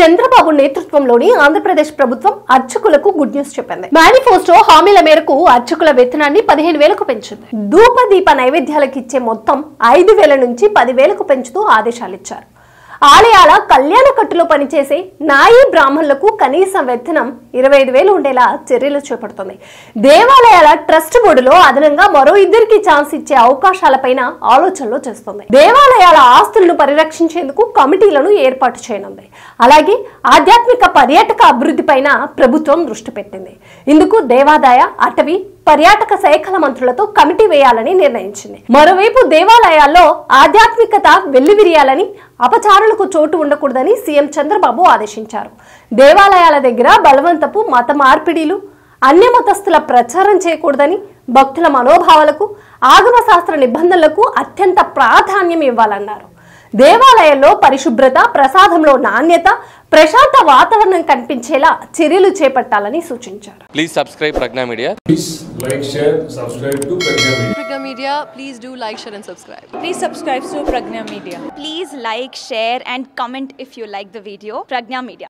చంద్రబాబు నేతృత్వంలోని ఆంధ్రప్రదేశ్ ప్రభుత్వం అర్చకులకు good news చెప్పింది. మేనిఫెస్టో హామీల మేరకు అర్చకుల వేతనాన్ని 15,000కు పెంచింది. ధూపదీప నైవేద్యాలకు ఇచ్చే మొత్తం 5,000 నుంచి 10,000కు పెంచుతూ ఆదేశాలిచ్చారు. ఆలయాల కళ్యాణ కట్టులో పనిచేసే నాయీ బ్రాహ్మణులకు కనీస వేతనం 25,000 ఉండేలా చర్యలు చేపడుతుంది. దేవాలయాల ట్రస్ట్ బోర్డులో అదనంగా మరో 2కి ఛాన్స్ ఇచ్చే అవకాశాలపైన ఆలోచనలు చేస్తుంది. దేవాలయాల ఆస్తులను పరిరక్షించేందుకు కమిటీలను ఏర్పాటు చేయనుంది. అలాగే ఆధ్యాత్మిక పర్యాటక అభివృద్ధిపైన ప్రభుత్వం దృష్టి పెట్టింది. ఇందుకు దేవాదాయ, అటవీ, పర్యాటక శాఖల మంత్రులతో కమిటీ వేయాలని నిర్ణయించింది. మరోవైపు దేవాలయాల్లో ఆధ్యాత్మికత వెల్లివిరియాలని, అపచారాలకు చోటు ఉండకూడదని సీఎం చంద్రబాబు ఆదేశించారు. దేవాలయాల దగ్గర బలవంతపు మత మార్పిడిలు, అన్యమతస్థుల ప్రచారం చేయకూడదని, భక్తుల మనోభావాలకు, ఆగమ శాస్త్ర నిబంధనలకు అత్యంత ప్రాధాన్యం ఇవ్వాలన్నారు. దేవాలయాల్లో పరిశుభ్రత, ప్రసాదంలో నాణ్యత, ప్రశాంత వాతావరణం కనిపించేలా చర్యలు చేపట్టాలని సూచించారు. Please subscribe Pragya media. Please like, share, subscribe to Pragna Media. Pragna Media, please do like, share and subscribe. Please subscribe to Pragna Media. Please like, share and comment if you like the video. Pragna Media.